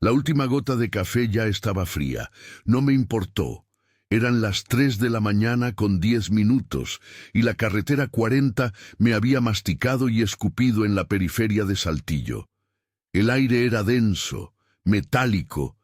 La última gota de café ya estaba fría. No me importó. Eran las 3 de la mañana con 10 minutos, y la carretera 40 me había masticado y escupido en la periferia de Saltillo. El aire era denso, metálico,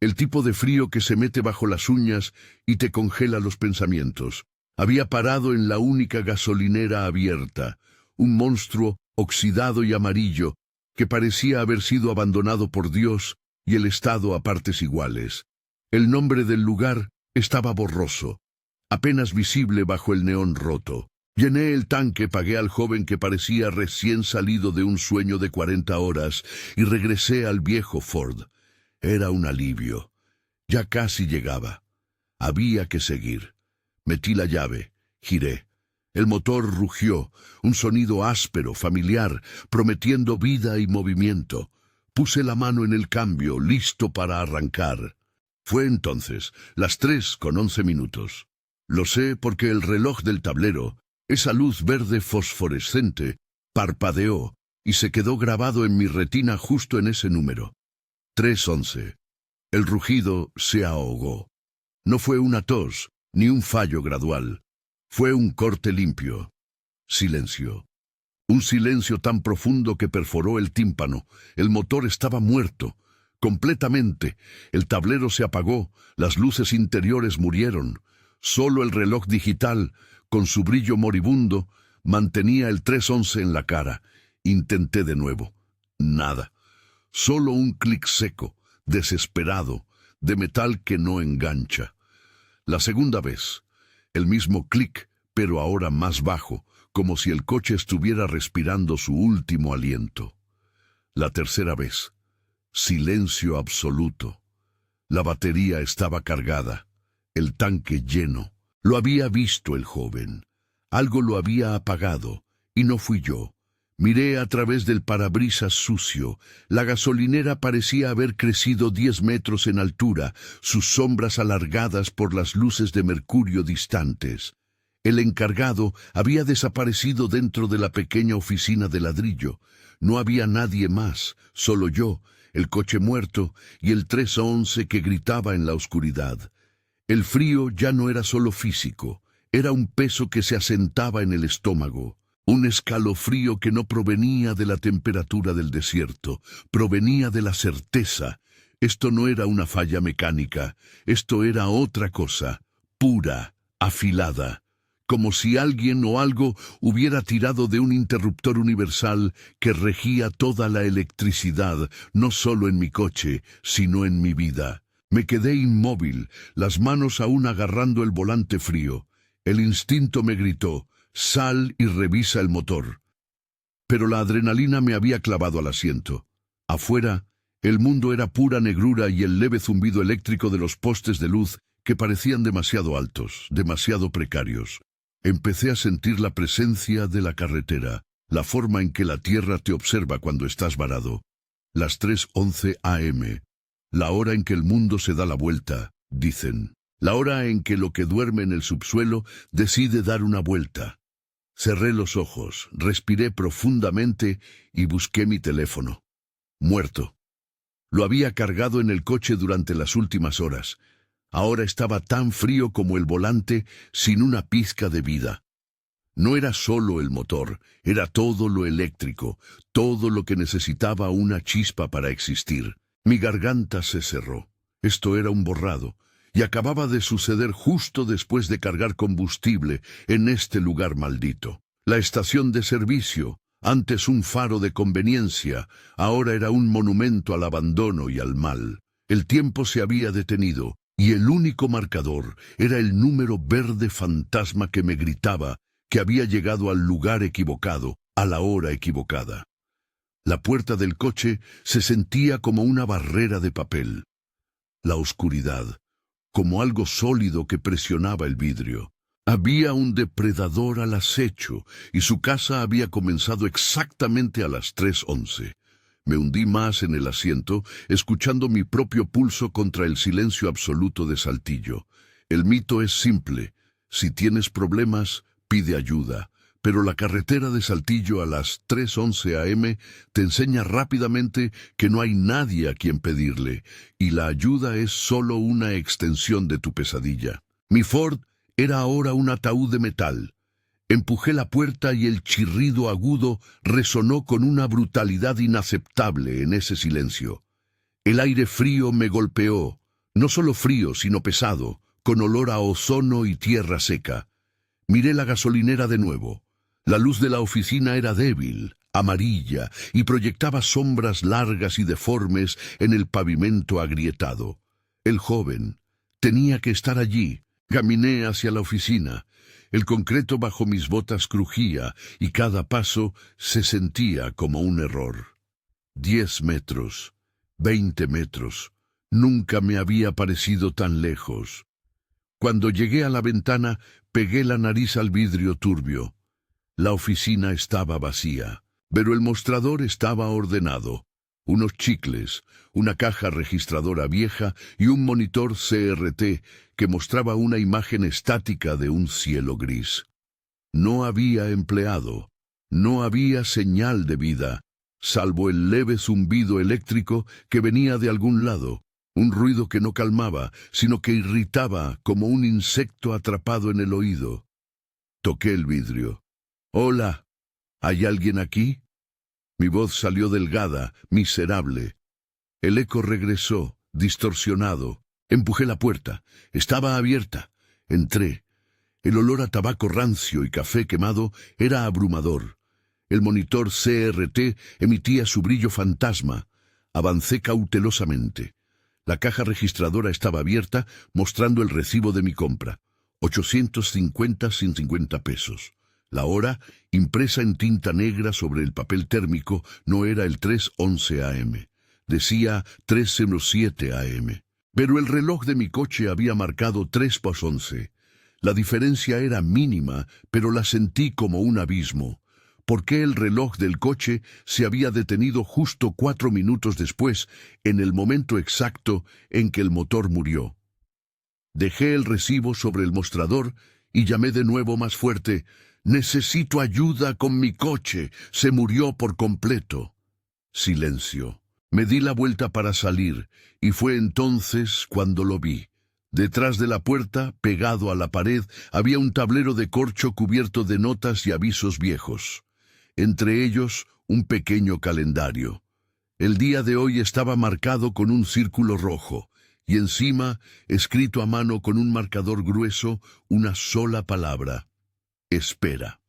el tipo de frío que se mete bajo las uñas y te congela los pensamientos. Había parado en la única gasolinera abierta, un monstruo oxidado y amarillo que parecía haber sido abandonado por Dios y el Estado a partes iguales. El nombre del lugar estaba borroso, apenas visible bajo el neón roto. Llené el tanque, pagué al joven que parecía recién salido de un sueño de 40 horas y regresé al viejo Ford. Era un alivio. Ya casi llegaba. Había que seguir. Metí la llave, giré. El motor rugió, un sonido áspero, familiar, prometiendo vida y movimiento. Puse la mano en el cambio, listo para arrancar. Fue entonces, las 3:11. Lo sé porque el reloj del tablero, esa luz verde fosforescente, parpadeó y se quedó grabado en mi retina justo en ese número. 3:11. El rugido se ahogó. No fue una tos, ni un fallo gradual. Fue un corte limpio. Silencio. Un silencio tan profundo que perforó el tímpano. El motor estaba muerto. Completamente. El tablero se apagó. Las luces interiores murieron. Solo el reloj digital, con su brillo moribundo, mantenía el 3:11 en la cara. Intenté de nuevo. Nada. Solo un clic seco, desesperado, de metal que no engancha. La segunda vez. El mismo clic, pero ahora más bajo, como si el coche estuviera respirando su último aliento. La tercera vez. Silencio absoluto. La batería estaba cargada, el tanque lleno. Lo había visto el joven. Algo lo había apagado, y no fui yo. Miré a través del parabrisas sucio. La gasolinera parecía haber crecido 10 metros en altura, sus sombras alargadas por las luces de mercurio distantes. El encargado había desaparecido dentro de la pequeña oficina de ladrillo. No había nadie más, solo yo, el coche muerto y el 311 que gritaba en la oscuridad. El frío ya no era solo físico, era un peso que se asentaba en el estómago. Un escalofrío que no provenía de la temperatura del desierto, provenía de la certeza. Esto no era una falla mecánica, esto era otra cosa, pura, afilada, como si alguien o algo hubiera tirado de un interruptor universal que regía toda la electricidad, no solo en mi coche, sino en mi vida. Me quedé inmóvil, las manos aún agarrando el volante frío. El instinto me gritó: «Sal y revisa el motor». Pero la adrenalina me había clavado al asiento. Afuera, el mundo era pura negrura y el leve zumbido eléctrico de los postes de luz que parecían demasiado altos, demasiado precarios. Empecé a sentir la presencia de la carretera, la forma en que la tierra te observa cuando estás varado. Las 3:11 a.m., la hora en que el mundo se da la vuelta, dicen. La hora en que lo que duerme en el subsuelo decide dar una vuelta. Cerré los ojos, respiré profundamente y busqué mi teléfono. Muerto. Lo había cargado en el coche durante las últimas horas. Ahora estaba tan frío como el volante, sin una pizca de vida. No era solo el motor, era todo lo eléctrico, todo lo que necesitaba una chispa para existir. Mi garganta se cerró. Esto era un borrado. Y acababa de suceder justo después de cargar combustible en este lugar maldito. La estación de servicio, antes un faro de conveniencia, ahora era un monumento al abandono y al mal. El tiempo se había detenido, y el único marcador era el número verde fantasma que me gritaba que había llegado al lugar equivocado, a la hora equivocada. La puerta del coche se sentía como una barrera de papel. La oscuridad, como algo sólido que presionaba el vidrio. Había un depredador al acecho, y su caza había comenzado exactamente a las 3:11. Me hundí más en el asiento, escuchando mi propio pulso contra el silencio absoluto de Saltillo. El mito es simple: si tienes problemas, pide ayuda, pero la carretera de Saltillo a las 3:11 a.m. te enseña rápidamente que no hay nadie a quien pedirle, y la ayuda es solo una extensión de tu pesadilla. Mi Ford era ahora un ataúd de metal. Empujé la puerta y el chirrido agudo resonó con una brutalidad inaceptable en ese silencio. El aire frío me golpeó, no solo frío, sino pesado, con olor a ozono y tierra seca. Miré la gasolinera de nuevo. La luz de la oficina era débil, amarilla, y proyectaba sombras largas y deformes en el pavimento agrietado. El joven tenía que estar allí. Caminé hacia la oficina. El concreto bajo mis botas crujía y cada paso se sentía como un error. 10 metros, 20 metros. Nunca me había parecido tan lejos. Cuando llegué a la ventana, pegué la nariz al vidrio turbio. La oficina estaba vacía, pero el mostrador estaba ordenado. Unos chicles, una caja registradora vieja y un monitor CRT que mostraba una imagen estática de un cielo gris. No había empleado, no había señal de vida, salvo el leve zumbido eléctrico que venía de algún lado, un ruido que no calmaba, sino que irritaba como un insecto atrapado en el oído. Toqué el vidrio. «Hola, ¿hay alguien aquí?» Mi voz salió delgada, miserable. El eco regresó, distorsionado. Empujé la puerta. Estaba abierta. Entré. El olor a tabaco rancio y café quemado era abrumador. El monitor CRT emitía su brillo fantasma. Avancé cautelosamente. La caja registradora estaba abierta, mostrando el recibo de mi compra. 850,50 pesos. La hora, impresa en tinta negra sobre el papel térmico, no era el 3:11 a.m. Decía 3:07 a.m. Pero el reloj de mi coche había marcado 3:11. La diferencia era mínima, pero la sentí como un abismo. ¿Por qué el reloj del coche se había detenido justo 4 minutos después, en el momento exacto en que el motor murió? Dejé el recibo sobre el mostrador y llamé de nuevo más fuerte. «Necesito ayuda con mi coche. Se murió por completo». Silencio. Me di la vuelta para salir, y fue entonces cuando lo vi. Detrás de la puerta, pegado a la pared, había un tablero de corcho cubierto de notas y avisos viejos. Entre ellos, un pequeño calendario. El día de hoy estaba marcado con un círculo rojo, y encima, escrito a mano con un marcador grueso, una sola palabra: espera.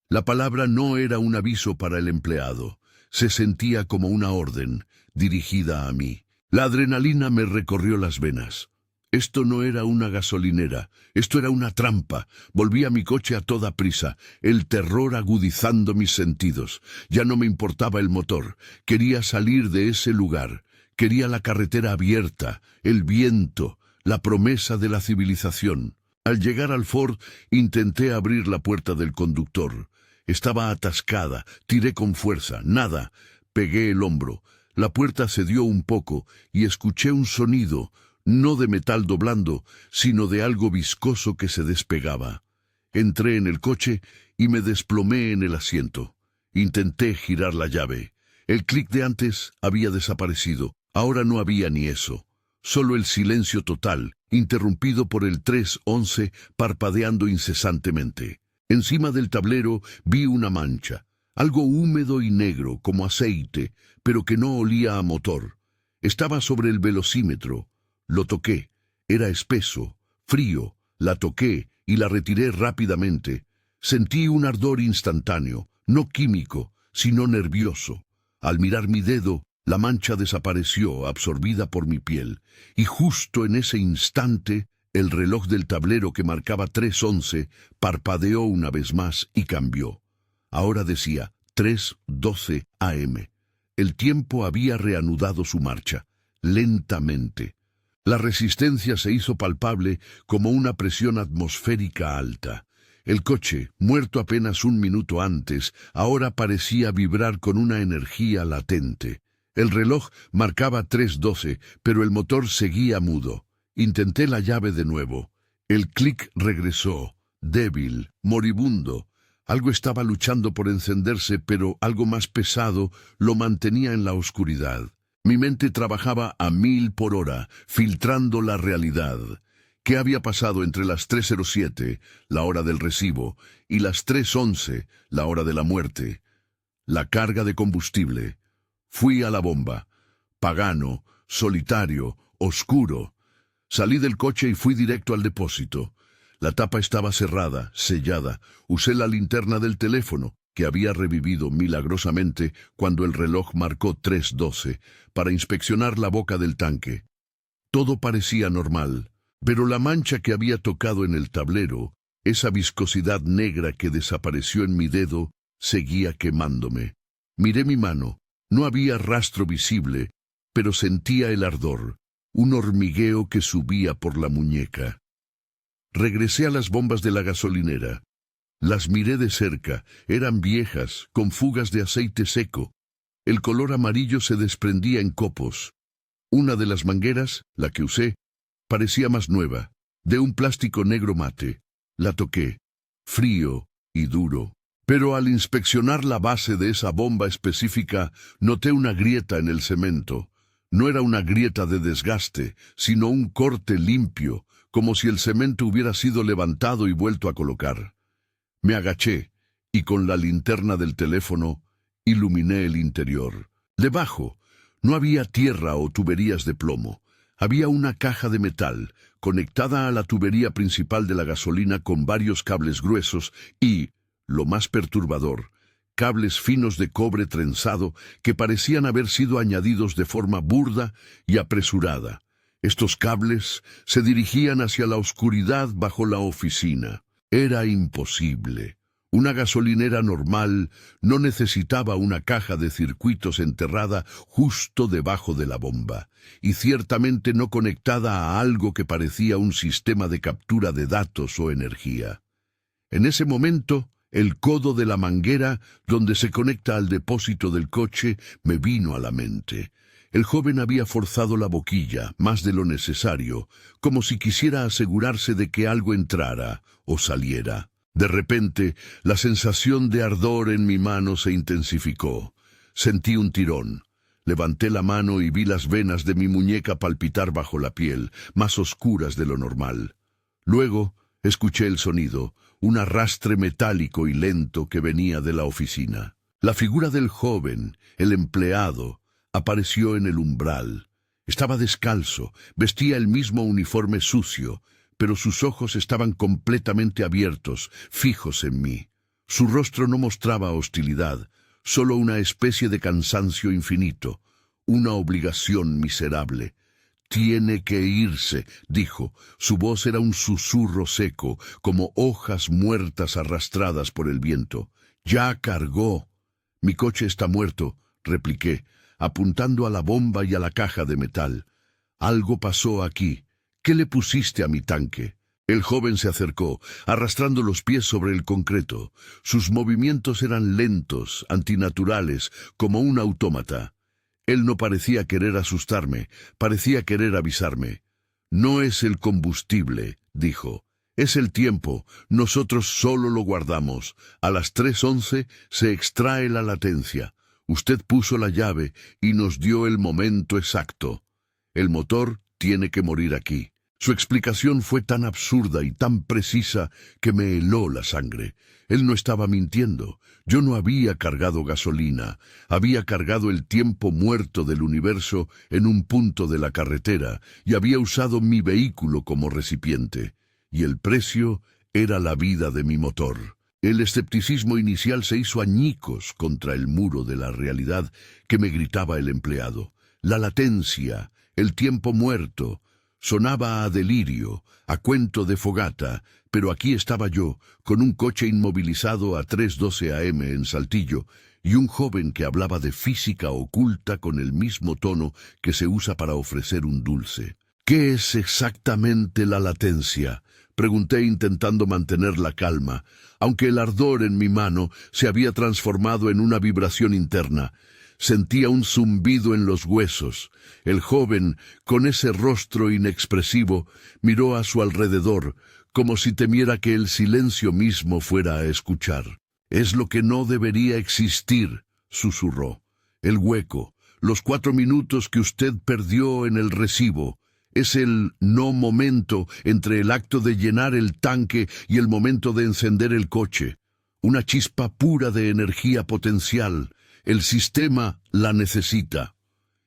La palabra no era un aviso para el empleado. Se sentía como una orden, dirigida a mí. La adrenalina me recorrió las venas. Esto no era una gasolinera, esto era una trampa. Volví a mi coche a toda prisa, el terror agudizando mis sentidos. Ya no me importaba el motor, quería salir de ese lugar. Quería la carretera abierta, el viento, la promesa de la civilización. Al llegar al Ford, intenté abrir la puerta del conductor. Estaba atascada, tiré con fuerza, nada. Pegué el hombro. La puerta cedió un poco y escuché un sonido, no de metal doblando, sino de algo viscoso que se despegaba. Entré en el coche y me desplomé en el asiento. Intenté girar la llave. El clic de antes había desaparecido. Ahora no había ni eso. Solo el silencio total, interrumpido por el 3:11 parpadeando incesantemente. Encima del tablero vi una mancha, algo húmedo y negro como aceite, pero que no olía a motor. Estaba sobre el velocímetro. Lo toqué. Era espeso, frío. La toqué y la retiré rápidamente. Sentí un ardor instantáneo, no químico, sino nervioso. Al mirar mi dedo, la mancha desapareció, absorbida por mi piel, y justo en ese instante, el reloj del tablero que marcaba 3:11 parpadeó una vez más y cambió. Ahora decía 3:12 a.m. El tiempo había reanudado su marcha, lentamente. La resistencia se hizo palpable como una presión atmosférica alta. El coche, muerto apenas un minuto antes, ahora parecía vibrar con una energía latente. El reloj marcaba 3:12, pero el motor seguía mudo. Intenté la llave de nuevo. El clic regresó, débil, moribundo. Algo estaba luchando por encenderse, pero algo más pesado lo mantenía en la oscuridad. Mi mente trabajaba a 1000 por hora, filtrando la realidad. ¿Qué había pasado entre las 3:07, la hora del recibo, y las 3:11, la hora de la muerte? La carga de combustible. Fui a la bomba. Pagano, solitario, oscuro. Salí del coche y fui directo al depósito. La tapa estaba cerrada, sellada. Usé la linterna del teléfono, que había revivido milagrosamente cuando el reloj marcó 3:12, para inspeccionar la boca del tanque. Todo parecía normal, pero la mancha que había tocado en el tablero, esa viscosidad negra que desapareció en mi dedo, seguía quemándome. Miré mi mano. No había rastro visible, pero sentía el ardor, un hormigueo que subía por la muñeca. Regresé a las bombas de la gasolinera. Las miré de cerca. Eran viejas, con fugas de aceite seco. El color amarillo se desprendía en copos. Una de las mangueras, la que usé, parecía más nueva, de un plástico negro mate. La toqué, frío y duro. Pero al inspeccionar la base de esa bomba específica, noté una grieta en el cemento. No era una grieta de desgaste, sino un corte limpio, como si el cemento hubiera sido levantado y vuelto a colocar. Me agaché, y con la linterna del teléfono, iluminé el interior. Debajo, no había tierra o tuberías de plomo. Había una caja de metal, conectada a la tubería principal de la gasolina con varios cables gruesos y, lo más perturbador, cables finos de cobre trenzado que parecían haber sido añadidos de forma burda y apresurada. Estos cables se dirigían hacia la oscuridad bajo la oficina. Era imposible. Una gasolinera normal no necesitaba una caja de circuitos enterrada justo debajo de la bomba, y ciertamente no conectada a algo que parecía un sistema de captura de datos o energía. En ese momento, el codo de la manguera, donde se conecta al depósito del coche, me vino a la mente. El joven había forzado la boquilla, más de lo necesario, como si quisiera asegurarse de que algo entrara o saliera. De repente, la sensación de ardor en mi mano se intensificó. Sentí un tirón. Levanté la mano y vi las venas de mi muñeca palpitar bajo la piel, más oscuras de lo normal. Luego, escuché el sonido, un arrastre metálico y lento que venía de la oficina. La figura del joven, el empleado, apareció en el umbral. Estaba descalzo, vestía el mismo uniforme sucio, pero sus ojos estaban completamente abiertos, fijos en mí. Su rostro no mostraba hostilidad, solo una especie de cansancio infinito, una obligación miserable. «Tiene que irse», dijo. Su voz era un susurro seco, como hojas muertas arrastradas por el viento. «Ya cargó». «Mi coche está muerto», repliqué, apuntando a la bomba y a la caja de metal. «Algo pasó aquí. ¿Qué le pusiste a mi tanque?» El joven se acercó, arrastrando los pies sobre el concreto. Sus movimientos eran lentos, antinaturales, como un autómata. Él no parecía querer asustarme, parecía querer avisarme. «No es el combustible», dijo. «Es el tiempo. Nosotros solo lo guardamos. A las 3:11 se extrae la latencia. Usted puso la llave y nos dio el momento exacto. El motor tiene que morir aquí». Su explicación fue tan absurda y tan precisa que me heló la sangre. Él no estaba mintiendo. Yo no había cargado gasolina. Había cargado el tiempo muerto del universo en un punto de la carretera y había usado mi vehículo como recipiente. Y el precio era la vida de mi motor. El escepticismo inicial se hizo añicos contra el muro de la realidad que me gritaba el empleado. La latencia, el tiempo muerto, sonaba a delirio, a cuento de fogata, pero aquí estaba yo, con un coche inmovilizado a 3:12 AM en Saltillo, y un joven que hablaba de física oculta con el mismo tono que se usa para ofrecer un dulce. «¿Qué es exactamente la latencia?», pregunté intentando mantener la calma, aunque el ardor en mi mano se había transformado en una vibración interna. Sentía un zumbido en los huesos. El joven, con ese rostro inexpresivo, miró a su alrededor, como si temiera que el silencio mismo fuera a escuchar. Es lo que no debería existir, susurró. El hueco, los 4 minutos que usted perdió en el recibo, es el no momento entre el acto de llenar el tanque y el momento de encender el coche. Una chispa pura de energía potencial. El sistema la necesita.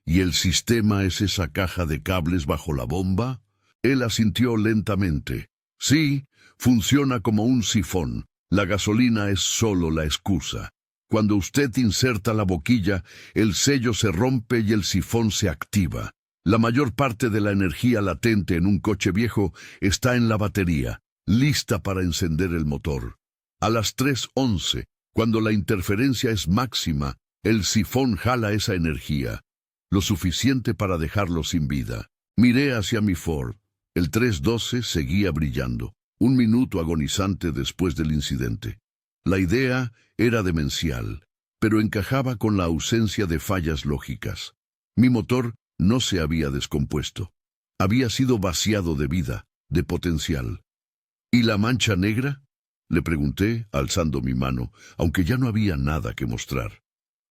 ¿Y el sistema es esa caja de cables bajo la bomba? Él asintió lentamente. Sí, funciona como un sifón. La gasolina es solo la excusa. Cuando usted inserta la boquilla, el sello se rompe y el sifón se activa. La mayor parte de la energía latente en un coche viejo está en la batería, lista para encender el motor. A las 3:11, cuando la interferencia es máxima, el sifón jala esa energía, lo suficiente para dejarlo sin vida. Miré hacia mi Ford. El 312 seguía brillando, 1 minuto agonizante después del incidente. La idea era demencial, pero encajaba con la ausencia de fallas lógicas. Mi motor no se había descompuesto. Había sido vaciado de vida, de potencial. ¿Y la mancha negra?, le pregunté, alzando mi mano, aunque ya no había nada que mostrar.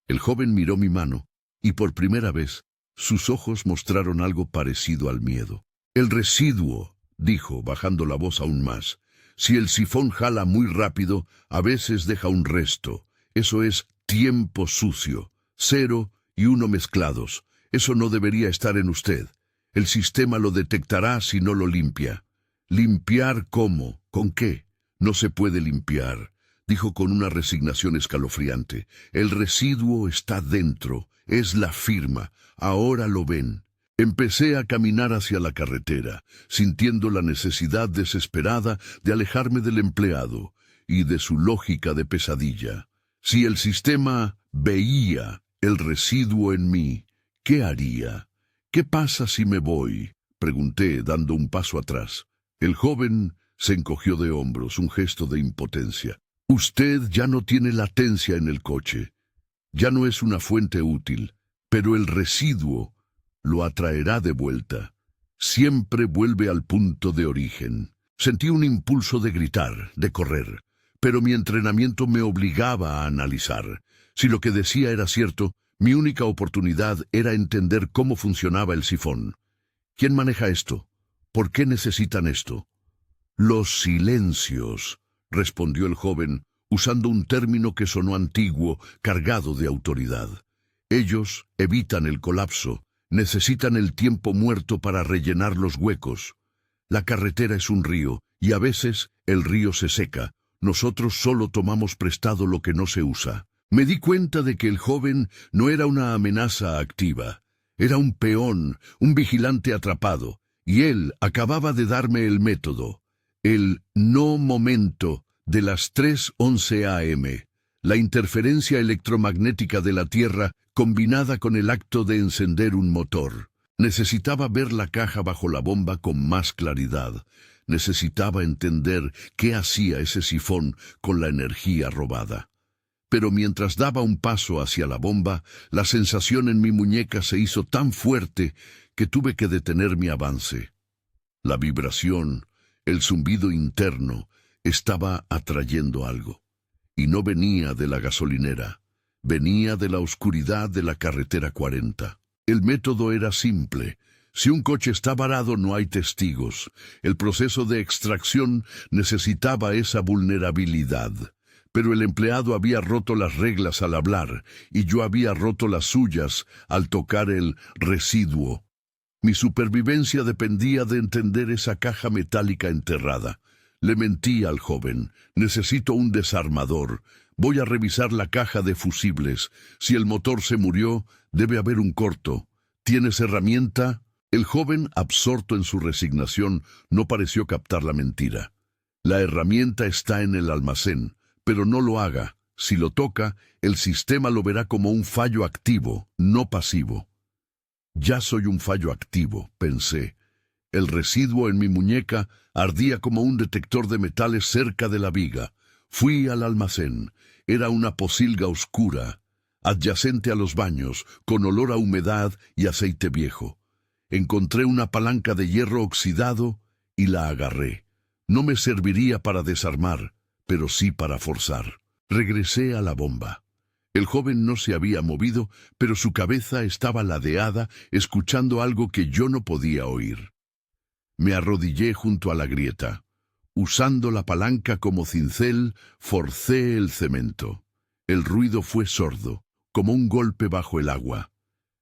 El joven miró mi mano, y por primera vez, sus ojos mostraron algo parecido al miedo. El residuo, dijo, bajando la voz aún más. Si el sifón jala muy rápido, a veces deja un resto. Eso es tiempo sucio, 0 y 1 mezclados. Eso no debería estar en usted. El sistema lo detectará si no lo limpia. ¿Limpiar cómo? ¿Con qué? No se puede limpiar, dijo con una resignación escalofriante. El residuo está dentro, es la firma. Ahora lo ven. Empecé a caminar hacia la carretera, sintiendo la necesidad desesperada de alejarme del empleado y de su lógica de pesadilla. Si el sistema veía el residuo en mí, ¿qué haría? ¿Qué pasa si me voy?, pregunté, dando un paso atrás. El joven se encogió de hombros, un gesto de impotencia. Usted ya no tiene latencia en el coche. Ya no es una fuente útil, pero el residuo lo atraerá de vuelta. Siempre vuelve al punto de origen. Sentí un impulso de gritar, de correr, pero mi entrenamiento me obligaba a analizar. Si lo que decía era cierto, mi única oportunidad era entender cómo funcionaba el sifón. ¿Quién maneja esto? ¿Por qué necesitan esto? Los silencios, respondió el joven, usando un término que sonó antiguo, cargado de autoridad. Ellos evitan el colapso, necesitan el tiempo muerto para rellenar los huecos. La carretera es un río, y a veces el río se seca. Nosotros solo tomamos prestado lo que no se usa. Me di cuenta de que el joven no era una amenaza activa. Era un peón, un vigilante atrapado, y él acababa de darme el método. El no momento de las 3:11 a.m., la interferencia electromagnética de la Tierra combinada con el acto de encender un motor. Necesitaba ver la caja bajo la bomba con más claridad. Necesitaba entender qué hacía ese sifón con la energía robada. Pero mientras daba un paso hacia la bomba, la sensación en mi muñeca se hizo tan fuerte que tuve que detener mi avance. La vibración, el zumbido interno, estaba atrayendo algo. Y no venía de la gasolinera. Venía de la oscuridad de la carretera 40. El método era simple. Si un coche está varado, no hay testigos. El proceso de extracción necesitaba esa vulnerabilidad. Pero el empleado había roto las reglas al hablar, y yo había roto las suyas al tocar el residuo. Mi supervivencia dependía de entender esa caja metálica enterrada. Le mentí al joven. Necesito un desarmador. Voy a revisar la caja de fusibles. Si el motor se murió, debe haber un corto. ¿Tienes herramienta? El joven, absorto en su resignación, no pareció captar la mentira. La herramienta está en el almacén, pero no lo haga. Si lo toca, el sistema lo verá como un fallo activo, no pasivo. Ya soy un fallo activo, pensé. El residuo en mi muñeca ardía como un detector de metales cerca de la viga. Fui al almacén. Era una pocilga oscura, adyacente a los baños, con olor a humedad y aceite viejo. Encontré una palanca de hierro oxidado y la agarré. No me serviría para desarmar, pero sí para forzar. Regresé a la bomba. El joven no se había movido, pero su cabeza estaba ladeada, escuchando algo que yo no podía oír. Me arrodillé junto a la grieta. Usando la palanca como cincel, forcé el cemento. El ruido fue sordo, como un golpe bajo el agua.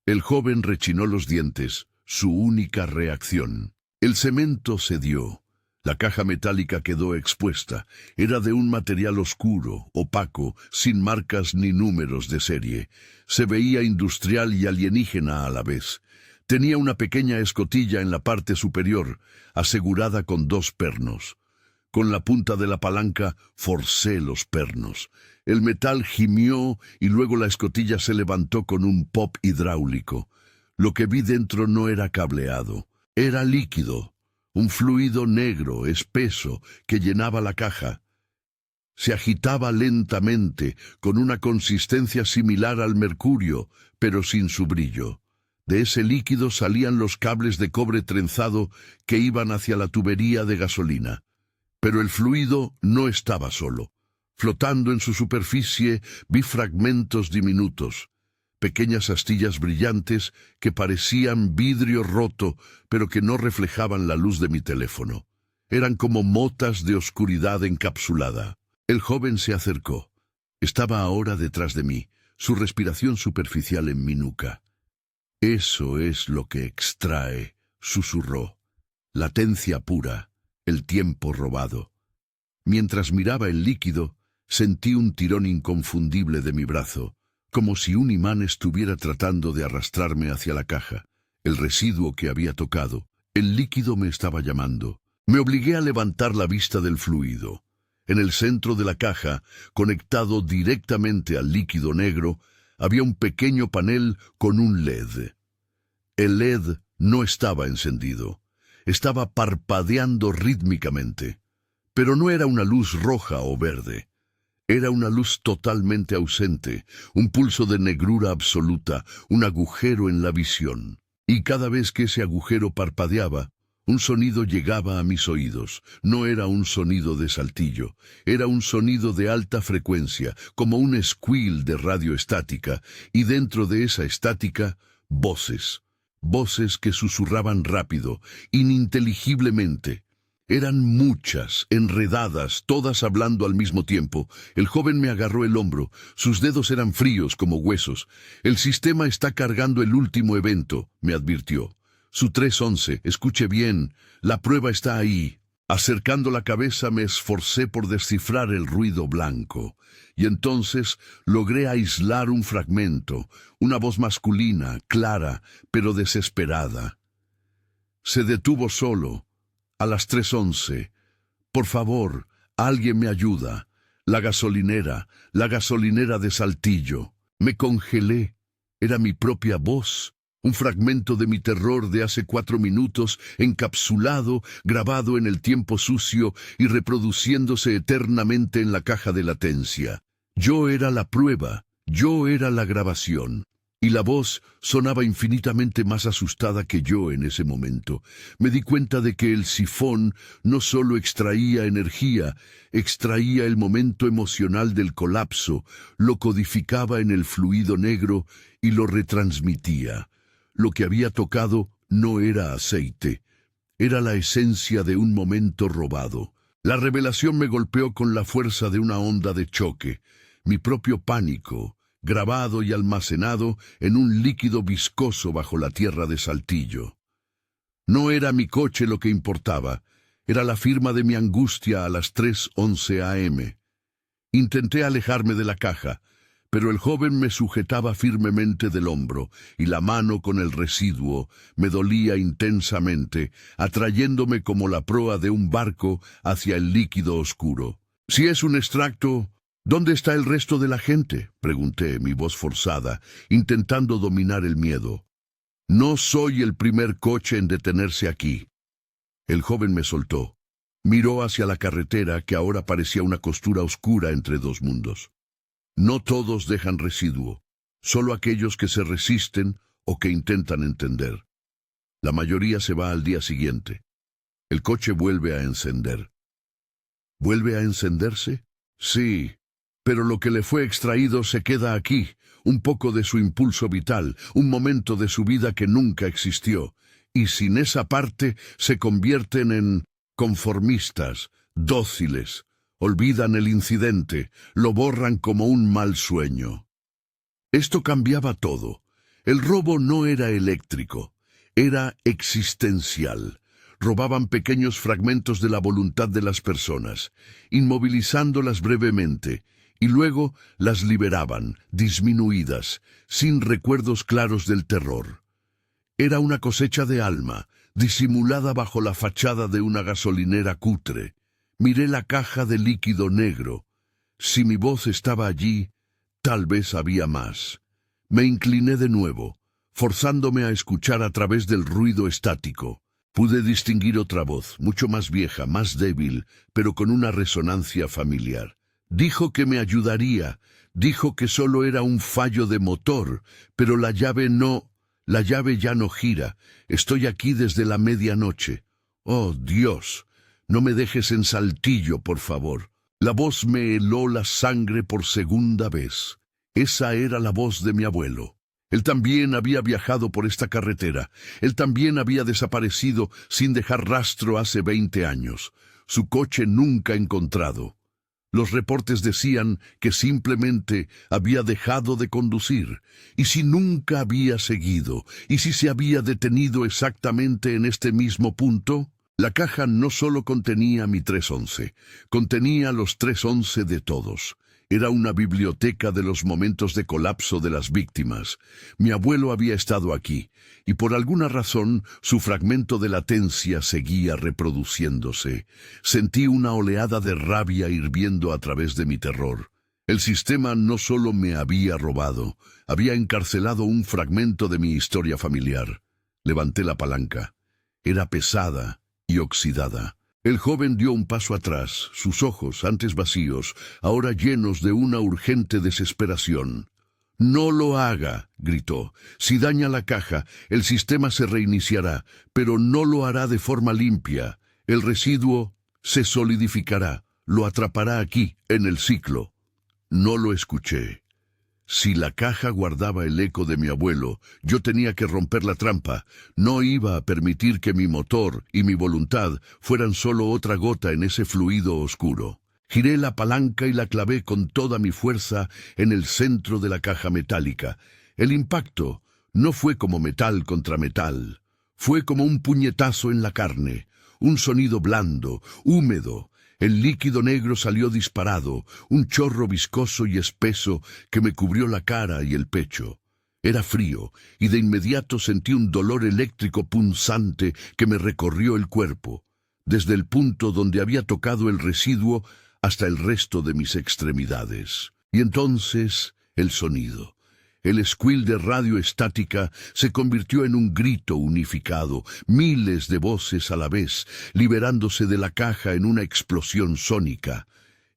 El joven rechinó los dientes, su única reacción. El cemento cedió. La caja metálica quedó expuesta. Era de un material oscuro, opaco, sin marcas ni números de serie. Se veía industrial y alienígena a la vez. Tenía una pequeña escotilla en la parte superior, asegurada con 2 pernos. Con la punta de la palanca forcé los pernos. El metal gimió y luego la escotilla se levantó con un pop hidráulico. Lo que vi dentro no era cableado, era líquido. Un fluido negro, espeso, que llenaba la caja. Se agitaba lentamente, con una consistencia similar al mercurio, pero sin su brillo. De ese líquido salían los cables de cobre trenzado que iban hacia la tubería de gasolina. Pero el fluido no estaba solo. Flotando en su superficie vi fragmentos diminutos. Pequeñas astillas brillantes que parecían vidrio roto, pero que no reflejaban la luz de mi teléfono. Eran como motas de oscuridad encapsulada. El joven se acercó. Estaba ahora detrás de mí, su respiración superficial en mi nuca. «Eso es lo que extrae», susurró. «Latencia pura, el tiempo robado». Mientras miraba el líquido, sentí un tirón inconfundible de mi brazo, como si un imán estuviera tratando de arrastrarme hacia la caja. El residuo que había tocado, el líquido me estaba llamando. Me obligué a levantar la vista del fluido. En el centro de la caja, conectado directamente al líquido negro, había un pequeño panel con un LED. El LED no estaba encendido. Estaba parpadeando rítmicamente. Pero no era una luz roja o verde. Era una luz totalmente ausente, un pulso de negrura absoluta, un agujero en la visión. Y cada vez que ese agujero parpadeaba, un sonido llegaba a mis oídos. No era un sonido de saltillo, era un sonido de alta frecuencia, como un squeal de radio estática, y dentro de esa estática, voces. Voces que susurraban rápido, ininteligiblemente. Eran muchas, enredadas, todas hablando al mismo tiempo. El joven me agarró el hombro. Sus dedos eran fríos como huesos. «El sistema está cargando el último evento», me advirtió. «Su 311, escuche bien, la prueba está ahí». Acercando la cabeza me esforcé por descifrar el ruido blanco. Y entonces logré aislar un fragmento, una voz masculina, clara, pero desesperada. Se detuvo solo. «A las 3:11. Por favor, alguien me ayuda. La gasolinera de Saltillo». Me congelé. Era mi propia voz, un fragmento de mi terror de hace 4 minutos, encapsulado, grabado en el tiempo sucio y reproduciéndose eternamente en la caja de latencia. Yo era la prueba, yo era la grabación. Y la voz sonaba infinitamente más asustada que yo en ese momento. Me di cuenta de que el sifón no solo extraía energía, extraía el momento emocional del colapso, lo codificaba en el fluido negro y lo retransmitía. Lo que había tocado no era aceite, era la esencia de un momento robado. La revelación me golpeó con la fuerza de una onda de choque. Mi propio pánico, grabado y almacenado en un líquido viscoso bajo la tierra de Saltillo. No era mi coche lo que importaba, era la firma de mi angustia a las 3:11 a.m. Intenté alejarme de la caja, pero el joven me sujetaba firmemente del hombro y la mano con el residuo me dolía intensamente, atrayéndome como la proa de un barco hacia el líquido oscuro. «Si es un extracto, ¿dónde está el resto de la gente?», pregunté, mi voz forzada, intentando dominar el miedo. «No soy el primer coche en detenerse aquí». El joven me soltó. Miró hacia la carretera que ahora parecía una costura oscura entre 2 mundos. «No todos dejan residuo, solo aquellos que se resisten o que intentan entender. La mayoría se va al día siguiente. El coche vuelve a encender». «¿Vuelve a encenderse?» «Sí». Pero lo que le fue extraído se queda aquí, un poco de su impulso vital, un momento de su vida que nunca existió, y sin esa parte se convierten en conformistas, dóciles, olvidan el incidente, lo borran como un mal sueño. Esto cambiaba todo. El robo no era eléctrico, era existencial. Robaban pequeños fragmentos de la voluntad de las personas, inmovilizándolas brevemente, y luego las liberaban, disminuidas, sin recuerdos claros del terror. Era una cosecha de alma, disimulada bajo la fachada de una gasolinera cutre. Miré la caja de líquido negro. Si mi voz estaba allí, tal vez había más. Me incliné de nuevo, forzándome a escuchar a través del ruido estático. Pude distinguir otra voz, mucho más vieja, más débil, pero con una resonancia familiar. Dijo que me ayudaría, dijo que solo era un fallo de motor, pero la llave ya no gira. Estoy aquí desde la medianoche. Oh, Dios, no me dejes en Saltillo, por favor. La voz me heló la sangre por segunda vez. Esa era la voz de mi abuelo. Él también había viajado por esta carretera. Él también había desaparecido sin dejar rastro hace 20 años. Su coche nunca encontrado. Los reportes decían que simplemente había dejado de conducir. ¿Y si nunca había seguido? ¿Y si se había detenido exactamente en este mismo punto? La caja no solo contenía mi 311, contenía los 311 de todos. Era una biblioteca de los momentos de colapso de las víctimas. Mi abuelo había estado aquí, y por alguna razón su fragmento de latencia seguía reproduciéndose. Sentí una oleada de rabia hirviendo a través de mi terror. El sistema no solo me había robado, había encarcelado un fragmento de mi historia familiar. Levanté la palanca. Era pesada y oxidada. El joven dio un paso atrás, sus ojos, antes vacíos, ahora llenos de una urgente desesperación. «No lo haga», gritó. «Si daña la caja, el sistema se reiniciará, pero no lo hará de forma limpia. El residuo se solidificará, lo atrapará aquí, en el ciclo». No lo escuché. Si la caja guardaba el eco de mi abuelo, yo tenía que romper la trampa. No iba a permitir que mi motor y mi voluntad fueran solo otra gota en ese fluido oscuro. Giré la palanca y la clavé con toda mi fuerza en el centro de la caja metálica. El impacto no fue como metal contra metal. Fue como un puñetazo en la carne, un sonido blando, húmedo. El líquido negro salió disparado, un chorro viscoso y espeso que me cubrió la cara y el pecho. Era frío, y de inmediato sentí un dolor eléctrico punzante que me recorrió el cuerpo, desde el punto donde había tocado el residuo hasta el resto de mis extremidades. Y entonces el sonido. El squeal de radio estática se convirtió en un grito unificado, miles de voces a la vez, liberándose de la caja en una explosión sónica.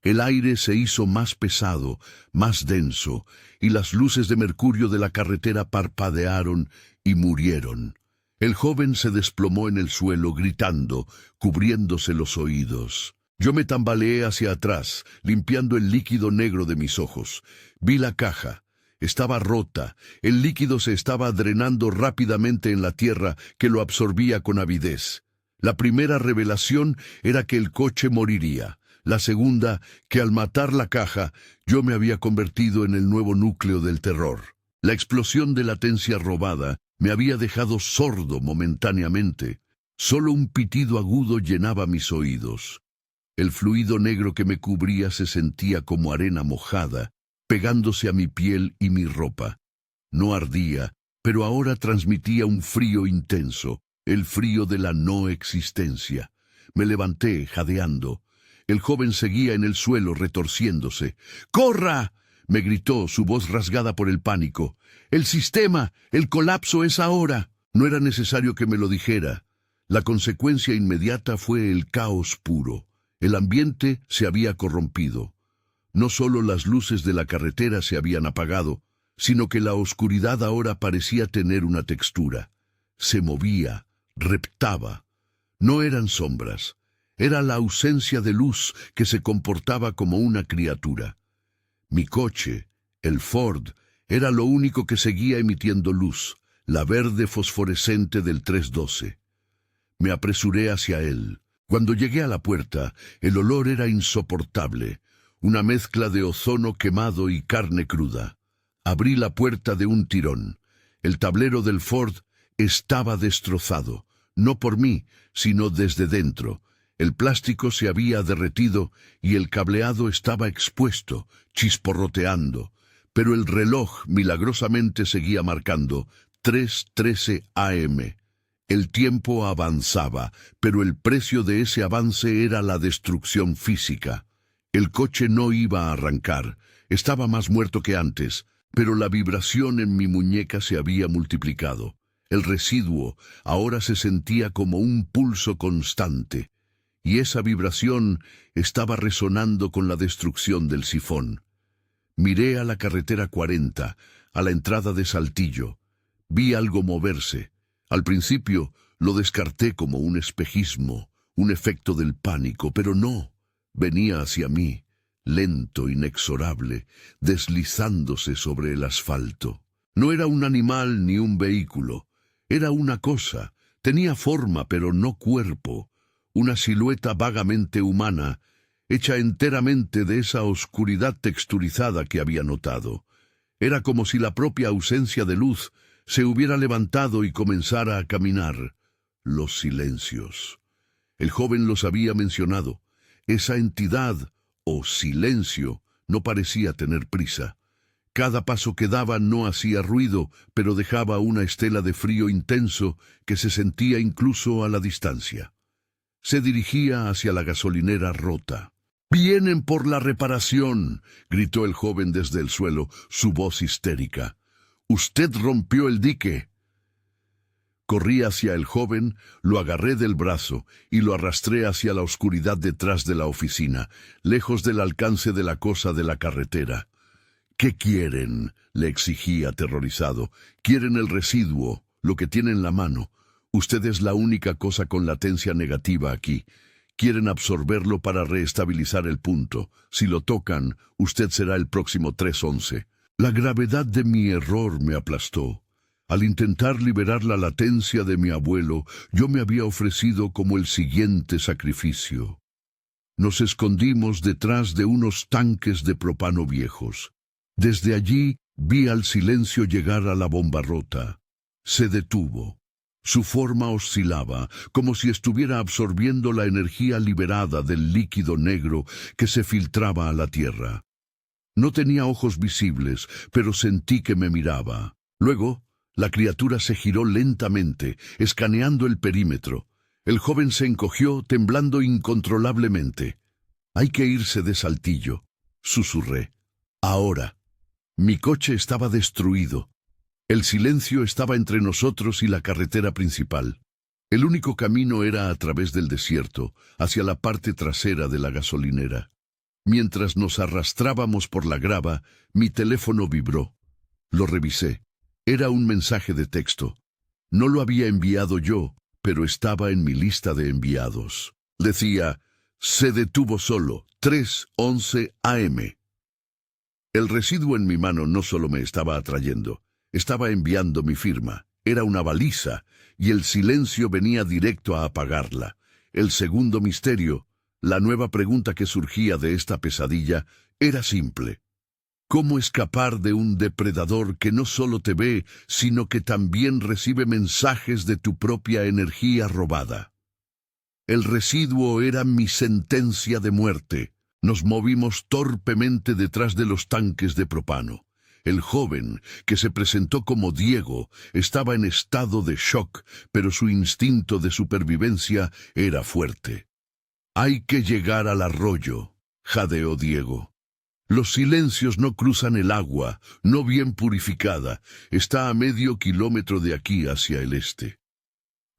El aire se hizo más pesado, más denso, y las luces de mercurio de la carretera parpadearon y murieron. El joven se desplomó en el suelo, gritando, cubriéndose los oídos. Yo me tambaleé hacia atrás, limpiando el líquido negro de mis ojos. Vi la caja. Estaba rota, el líquido se estaba drenando rápidamente en la tierra que lo absorbía con avidez. La primera revelación era que el coche moriría. La segunda, que al matar la caja, yo me había convertido en el nuevo núcleo del terror. La explosión de latencia robada me había dejado sordo momentáneamente. Solo un pitido agudo llenaba mis oídos. El fluido negro que me cubría se sentía como arena mojada, pegándose a mi piel y mi ropa. No ardía, pero ahora transmitía un frío intenso, el frío de la no existencia. Me levanté, jadeando. El joven seguía en el suelo, retorciéndose. «¡Corra!», me gritó, su voz rasgada por el pánico. «¡El sistema! ¡El colapso es ahora!». No era necesario que me lo dijera. La consecuencia inmediata fue el caos puro. El ambiente se había corrompido. No solo las luces de la carretera se habían apagado, sino que la oscuridad ahora parecía tener una textura. Se movía, reptaba. No eran sombras. Era la ausencia de luz que se comportaba como una criatura. Mi coche, el Ford, era lo único que seguía emitiendo luz, la verde fosforescente del 312. Me apresuré hacia él. Cuando llegué a la puerta, el olor era insoportable, una mezcla de ozono quemado y carne cruda. Abrí la puerta de un tirón. El tablero del Ford estaba destrozado, no por mí, sino desde dentro. El plástico se había derretido y el cableado estaba expuesto, chisporroteando, pero el reloj milagrosamente seguía marcando 3:13 AM. El tiempo avanzaba, pero el precio de ese avance era la destrucción física. El coche no iba a arrancar, estaba más muerto que antes, pero la vibración en mi muñeca se había multiplicado. El residuo ahora se sentía como un pulso constante, y esa vibración estaba resonando con la destrucción del sifón. Miré a la carretera 40, a la entrada de Saltillo. Vi algo moverse. Al principio lo descarté como un espejismo, un efecto del pánico, pero no. Venía hacia mí, lento, inexorable, deslizándose sobre el asfalto. No era un animal ni un vehículo. Era una cosa. Tenía forma, pero no cuerpo. Una silueta vagamente humana, hecha enteramente de esa oscuridad texturizada que había notado. Era como si la propia ausencia de luz se hubiera levantado y comenzara a caminar. Los silencios. El joven los había mencionado. Esa entidad, o silencio, no parecía tener prisa. Cada paso que daba no hacía ruido, pero dejaba una estela de frío intenso que se sentía incluso a la distancia. Se dirigía hacia la gasolinera rota. «¡Vienen por la reparación!», gritó el joven desde el suelo, su voz histérica. «¡Usted rompió el dique!». Corrí hacia el joven, lo agarré del brazo y lo arrastré hacia la oscuridad detrás de la oficina, lejos del alcance de la cosa de la carretera. «¿Qué quieren?», le exigí aterrorizado. «Quieren el residuo, lo que tiene en la mano. Usted es la única cosa con latencia negativa aquí. Quieren absorberlo para reestabilizar el punto. Si lo tocan, usted será el próximo 311. La gravedad de mi error me aplastó. Al intentar liberar la latencia de mi abuelo, yo me había ofrecido como el siguiente sacrificio. Nos escondimos detrás de unos tanques de propano viejos. Desde allí vi al silencio llegar a la bomba rota. Se detuvo. Su forma oscilaba, como si estuviera absorbiendo la energía liberada del líquido negro que se filtraba a la tierra. No tenía ojos visibles, pero sentí que me miraba. Luego, la criatura se giró lentamente, escaneando el perímetro. El joven se encogió, temblando incontrolablemente. «Hay que irse de Saltillo», susurré. «Ahora». Mi coche estaba destruido. El silencio estaba entre nosotros y la carretera principal. El único camino era a través del desierto, hacia la parte trasera de la gasolinera. Mientras nos arrastrábamos por la grava, mi teléfono vibró. Lo revisé. Era un mensaje de texto. No lo había enviado yo, pero estaba en mi lista de enviados. Decía, «Se detuvo solo, 3:11 AM». El residuo en mi mano no solo me estaba atrayendo. Estaba enviando mi firma. Era una baliza, y el silencio venía directo a apagarla. El segundo misterio, la nueva pregunta que surgía de esta pesadilla, era simple. ¿Cómo escapar de un depredador que no solo te ve, sino que también recibe mensajes de tu propia energía robada? El residuo era mi sentencia de muerte. Nos movimos torpemente detrás de los tanques de propano. El joven, que se presentó como Diego, estaba en estado de shock, pero su instinto de supervivencia era fuerte. «Hay que llegar al arroyo», jadeó Diego. «Los silencios no cruzan el agua, no bien purificada. Está a medio kilómetro de aquí hacia el este».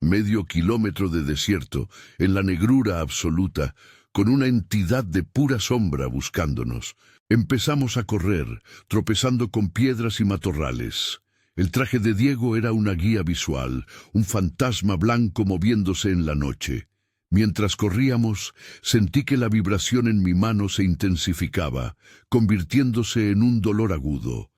Medio kilómetro de desierto, en la negrura absoluta, con una entidad de pura sombra buscándonos. Empezamos a correr, tropezando con piedras y matorrales. El traje de Diego era una guía visual, un fantasma blanco moviéndose en la noche. Mientras corríamos, sentí que la vibración en mi mano se intensificaba, convirtiéndose en un dolor agudo.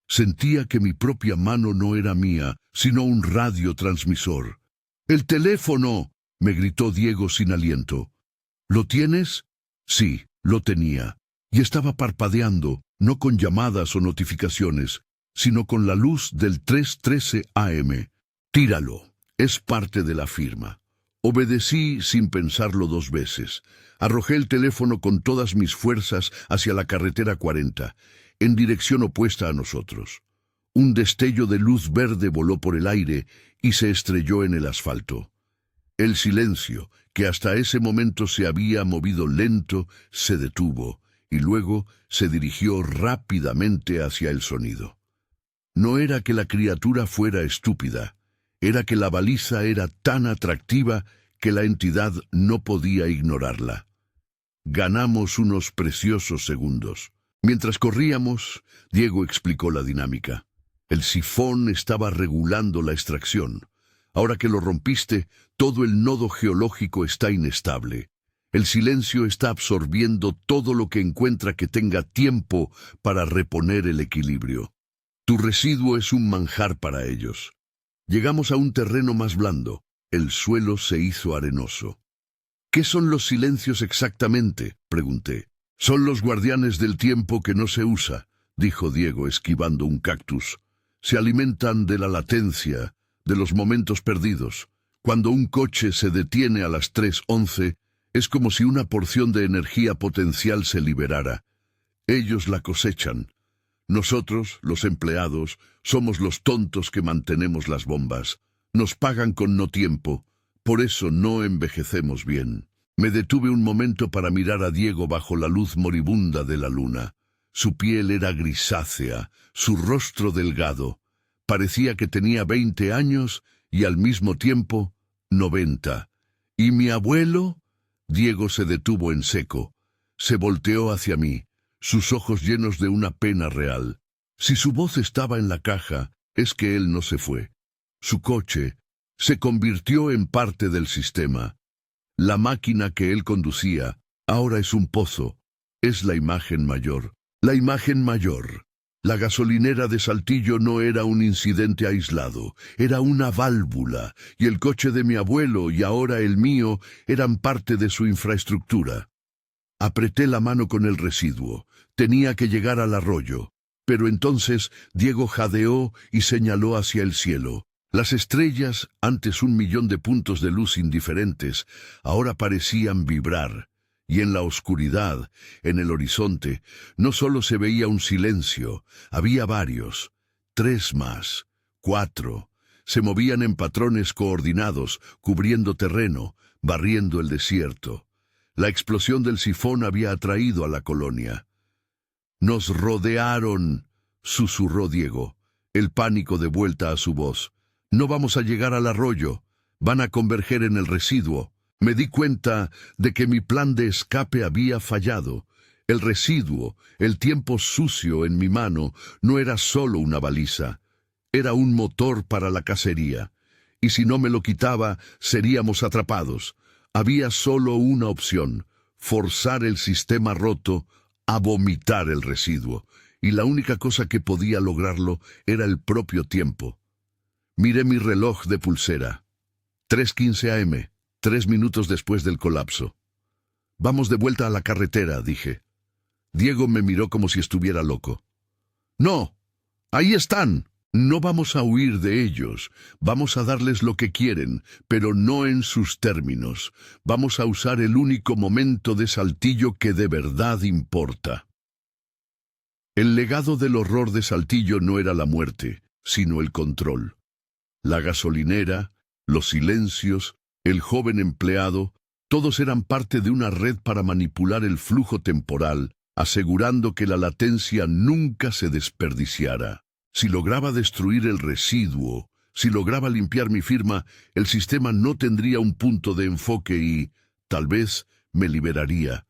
Sentía que mi propia mano no era mía, sino un radiotransmisor. ¡El teléfono!, me gritó Diego sin aliento. ¿Lo tienes? Sí, lo tenía. Y estaba parpadeando, no con llamadas o notificaciones, sino con la luz del 3:13 AM. Tíralo. Es parte de la firma. Obedecí sin pensarlo 2 veces. Arrojé el teléfono con todas mis fuerzas hacia la carretera 40, en dirección opuesta a nosotros. Un destello de luz verde voló por el aire y se estrelló en el asfalto. El silencio, que hasta ese momento se había movido lento, se detuvo y luego se dirigió rápidamente hacia el sonido. No era que la criatura fuera estúpida, era que la baliza era tan atractiva que la entidad no podía ignorarla. Ganamos unos preciosos segundos. Mientras corríamos, Diego explicó la dinámica. El sifón estaba regulando la extracción. Ahora que lo rompiste, todo el nodo geológico está inestable. El silencio está absorbiendo todo lo que encuentra que tenga tiempo para reponer el equilibrio. Tu residuo es un manjar para ellos. Llegamos a un terreno más blando. El suelo se hizo arenoso. ¿Qué son los silencios exactamente?, pregunté. Son los guardianes del tiempo que no se usa, dijo Diego esquivando un cactus. Se alimentan de la latencia, de los momentos perdidos. Cuando un coche se detiene a las 3:11, es como si una porción de energía potencial se liberara. Ellos la cosechan. Nosotros, los empleados, somos los tontos que mantenemos las bombas. Nos pagan con no tiempo, por eso no envejecemos bien. Me detuve un momento para mirar a Diego bajo la luz moribunda de la luna. Su piel era grisácea, su rostro delgado. Parecía que tenía 20 años y al mismo tiempo 90. ¿Y mi abuelo? Diego se detuvo en seco. Se volteó hacia mí, sus ojos llenos de una pena real. Si su voz estaba en la caja, es que él no se fue. Su coche se convirtió en parte del sistema. La máquina que él conducía ahora es un pozo. Es la imagen mayor. La imagen mayor. La gasolinera de Saltillo no era un incidente aislado, era una válvula, y el coche de mi abuelo y ahora el mío eran parte de su infraestructura. Apreté la mano con el residuo. Tenía que llegar al arroyo. Pero entonces Diego jadeó y señaló hacia el cielo. Las estrellas, antes 1.000.000 de puntos de luz indiferentes, ahora parecían vibrar. Y en la oscuridad, en el horizonte, no solo se veía un silencio, había varios. 3 más, 4. Se movían en patrones coordinados, cubriendo terreno, barriendo el desierto. La explosión del sifón había atraído a la colonia. «Nos rodearon», susurró Diego, el pánico de vuelta a su voz. «No vamos a llegar al arroyo, van a converger en el residuo». Me di cuenta de que mi plan de escape había fallado. El residuo, el tiempo sucio en mi mano, no era solo una baliza. Era un motor para la cacería. Y si no me lo quitaba, seríamos atrapados. Había solo una opción: forzar el sistema roto a vomitar el residuo. Y la única cosa que podía lograrlo era el propio tiempo. Miré mi reloj de pulsera. 3:15 AM. 3 minutos después del colapso. «Vamos de vuelta a la carretera», dije. Diego me miró como si estuviera loco. «No, ahí están. No vamos a huir de ellos. Vamos a darles lo que quieren, pero no en sus términos. Vamos a usar el único momento de Saltillo que de verdad importa». El legado del horror de Saltillo no era la muerte, sino el control. La gasolinera, los silencios, el joven empleado, todos eran parte de una red para manipular el flujo temporal, asegurando que la latencia nunca se desperdiciara. Si lograba destruir el residuo, si lograba limpiar mi firma, el sistema no tendría un punto de enfoque y, tal vez, me liberaría.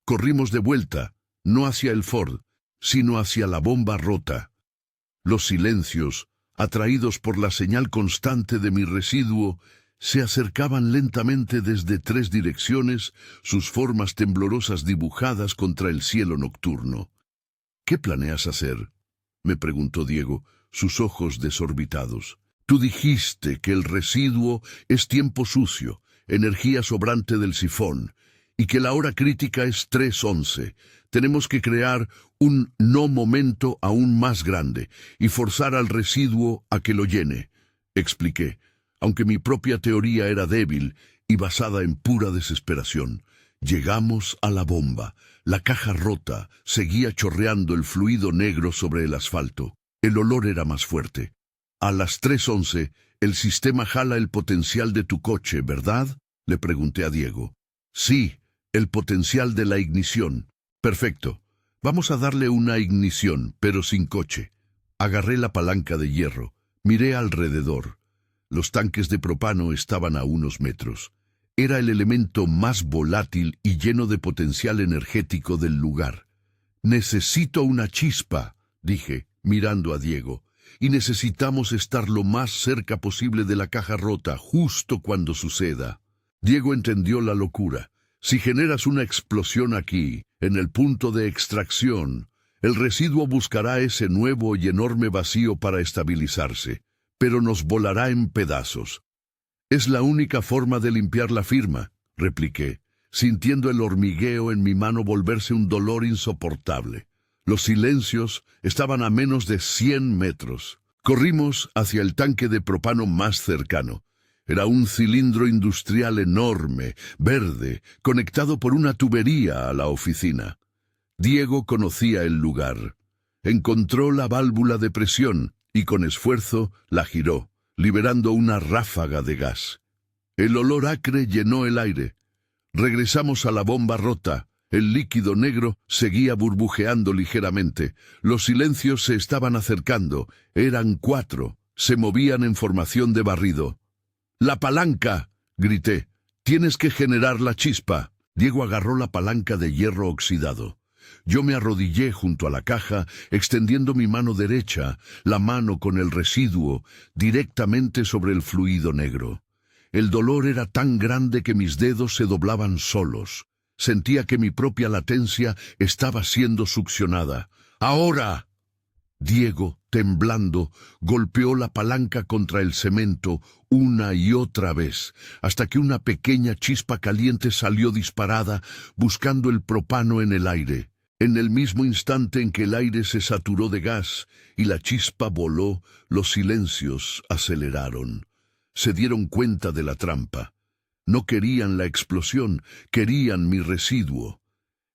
Corrimos de vuelta, no hacia el Ford, sino hacia la bomba rota. Los silencios, atraídos por la señal constante de mi residuo, Se acercaban lentamente desde 3 direcciones, sus formas temblorosas dibujadas contra el cielo nocturno. ¿Qué planeas hacer?, me preguntó Diego, sus ojos desorbitados. Tú dijiste que el residuo es tiempo sucio, energía sobrante del sifón, y que la hora crítica es 3:11. Tenemos que crear un no momento aún más grande y forzar al residuo a que lo llene, expliqué, aunque mi propia teoría era débil y basada en pura desesperación. Llegamos a la bomba. La caja rota seguía chorreando el fluido negro sobre el asfalto. El olor era más fuerte. A las 3:11, el sistema jala el potencial de tu coche, ¿verdad?, le pregunté a Diego. Sí, el potencial de la ignición. Perfecto. Vamos a darle una ignición, pero sin coche. Agarré la palanca de hierro. Miré alrededor. Los tanques de propano estaban a unos metros. Era el elemento más volátil y lleno de potencial energético del lugar. Necesito una chispa, dije, mirando a Diego, y necesitamos estar lo más cerca posible de la caja rota justo cuando suceda. Diego entendió la locura. Si generas una explosión aquí, en el punto de extracción, el residuo buscará ese nuevo y enorme vacío para estabilizarse, pero nos volará en pedazos. Es la única forma de limpiar la firma, repliqué, sintiendo el hormigueo en mi mano volverse un dolor insoportable. Los silencios estaban a menos de 100 metros. Corrimos hacia el tanque de propano más cercano. Era un cilindro industrial enorme, verde, conectado por una tubería a la oficina. Diego conocía el lugar. Encontró la válvula de presión y con esfuerzo la giró, liberando una ráfaga de gas. El olor acre llenó el aire. Regresamos a la bomba rota. El líquido negro seguía burbujeando ligeramente. Los silencios se estaban acercando. Eran 4. Se movían en formación de barrido. ¡La palanca!, grité. «Tienes que generar la chispa». Diego agarró la palanca de hierro oxidado. Yo me arrodillé junto a la caja, extendiendo mi mano derecha, la mano con el residuo, directamente sobre el fluido negro. El dolor era tan grande que mis dedos se doblaban solos. Sentía que mi propia latencia estaba siendo succionada. ¡Ahora! Diego, temblando, golpeó la palanca contra el cemento una y otra vez, hasta que una pequeña chispa caliente salió disparada, buscando el propano en el aire. En el mismo instante en que el aire se saturó de gas y la chispa voló, los silencios aceleraron. Se dieron cuenta de la trampa. No querían la explosión, querían mi residuo.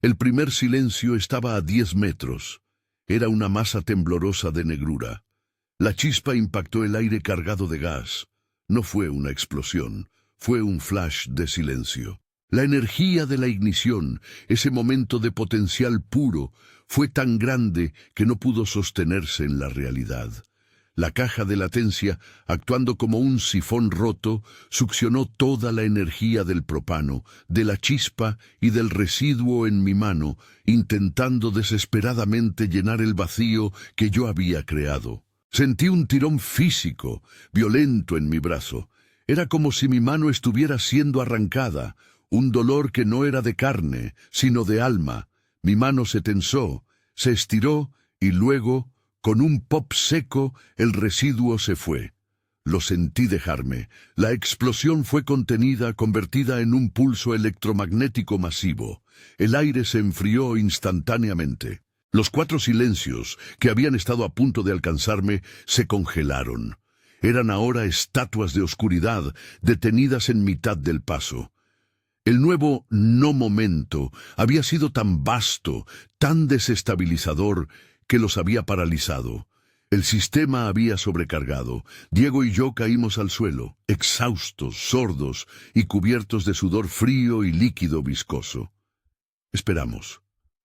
El primer silencio estaba a 10 metros. Era una masa temblorosa de negrura. La chispa impactó el aire cargado de gas. No fue una explosión, fue un flash de silencio. La energía de la ignición, ese momento de potencial puro, fue tan grande que no pudo sostenerse en la realidad. La caja de latencia, actuando como un sifón roto, succionó toda la energía del propano, de la chispa y del residuo en mi mano, intentando desesperadamente llenar el vacío que yo había creado. Sentí un tirón físico, violento en mi brazo. Era como si mi mano estuviera siendo arrancada, un dolor que no era de carne, sino de alma. Mi mano se tensó, se estiró y luego, con un pop seco, el residuo se fue. Lo sentí dejarme. La explosión fue contenida, convertida en un pulso electromagnético masivo. El aire se enfrió instantáneamente. Los 4 silencios, que habían estado a punto de alcanzarme, se congelaron. Eran ahora estatuas de oscuridad, detenidas en mitad del paso. El nuevo no momento había sido tan vasto, tan desestabilizador, que los había paralizado. El sistema había sobrecargado. Diego y yo caímos al suelo, exhaustos, sordos y cubiertos de sudor frío y líquido viscoso. Esperamos.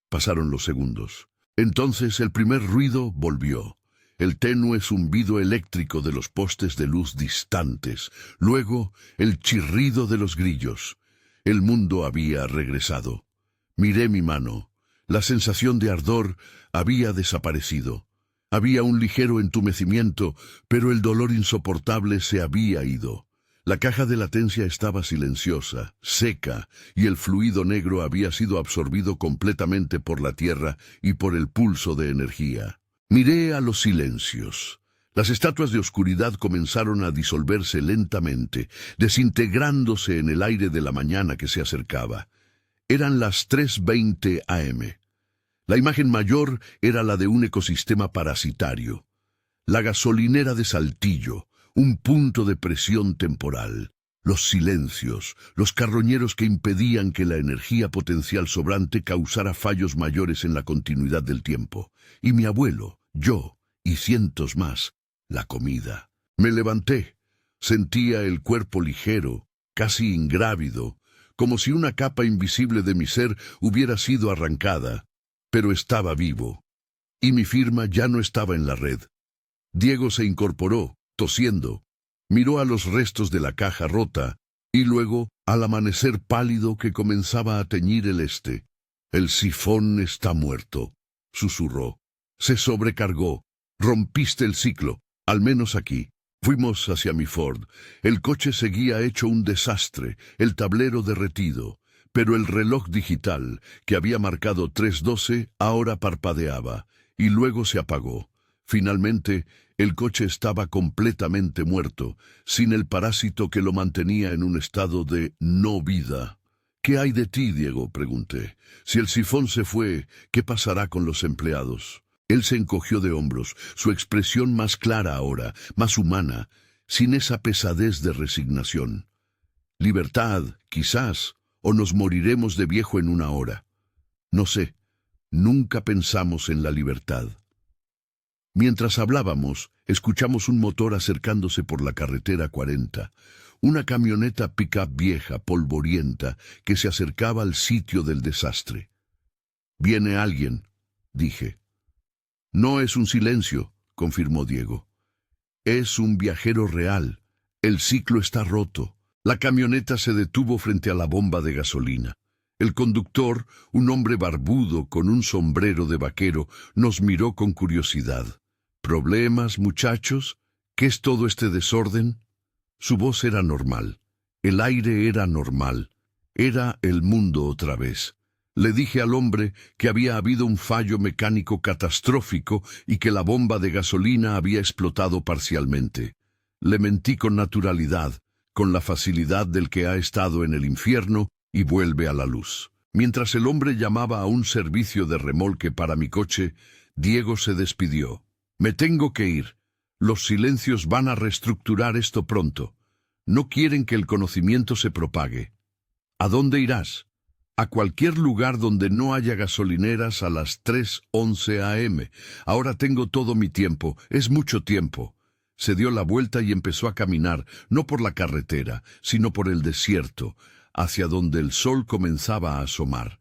Pasaron los segundos. Entonces el primer ruido volvió. El tenue zumbido eléctrico de los postes de luz distantes. Luego, el chirrido de los grillos. El mundo había regresado. Miré mi mano. La sensación de ardor había desaparecido. Había un ligero entumecimiento, pero el dolor insoportable se había ido. La caja de latencia estaba silenciosa, seca, y el fluido negro había sido absorbido completamente por la tierra y por el pulso de energía. Miré a los silencios. Las estatuas de oscuridad comenzaron a disolverse lentamente, desintegrándose en el aire de la mañana que se acercaba. Eran las 3:20 a.m. La imagen mayor era la de un ecosistema parasitario. La gasolinera de Saltillo, un punto de presión temporal. Los silencios, los carroñeros que impedían que la energía potencial sobrante causara fallos mayores en la continuidad del tiempo. Y mi abuelo, yo y cientos más. La comida. Me levanté. Sentía el cuerpo ligero, casi ingrávido, como si una capa invisible de mi ser hubiera sido arrancada, pero estaba vivo. Y mi firma ya no estaba en la red. Diego se incorporó, tosiendo. Miró a los restos de la caja rota, y luego al amanecer pálido que comenzaba a teñir el este. El sifón está muerto, susurró. Se sobrecargó. Rompiste el ciclo. Al menos aquí. Fuimos hacia mi Ford. El coche seguía hecho un desastre, el tablero derretido, pero el reloj digital, que había marcado 3:12, ahora parpadeaba, y luego se apagó. Finalmente, el coche estaba completamente muerto, sin el parásito que lo mantenía en un estado de no vida. ¿Qué hay de ti, Diego?, pregunté. Si el sifón se fue, ¿qué pasará con los empleados? Él se encogió de hombros, su expresión más clara ahora, más humana, sin esa pesadez de resignación. Libertad, quizás, o nos moriremos de viejo en una hora. No sé, nunca pensamos en la libertad. Mientras hablábamos, escuchamos un motor acercándose por la carretera 40, una camioneta pick-up vieja, polvorienta, que se acercaba al sitio del desastre. «Viene alguien», dije. «No es un silencio», confirmó Diego. «Es un viajero real. El ciclo está roto». La camioneta se detuvo frente a la bomba de gasolina. El conductor, un hombre barbudo con un sombrero de vaquero, nos miró con curiosidad. «¿Problemas, muchachos? ¿Qué es todo este desorden?» Su voz era normal. El aire era normal. Era el mundo otra vez. Le dije al hombre que había habido un fallo mecánico catastrófico y que la bomba de gasolina había explotado parcialmente. Le mentí con naturalidad, con la facilidad del que ha estado en el infierno y vuelve a la luz. Mientras el hombre llamaba a un servicio de remolque para mi coche, Diego se despidió. «Me tengo que ir. Los silencios van a reestructurar esto pronto. No quieren que el conocimiento se propague». «¿A dónde irás?» «A cualquier lugar donde no haya gasolineras a las 3:11 a.m. Ahora tengo todo mi tiempo, es mucho tiempo». Se dio la vuelta y empezó a caminar, no por la carretera, sino por el desierto, hacia donde el sol comenzaba a asomar.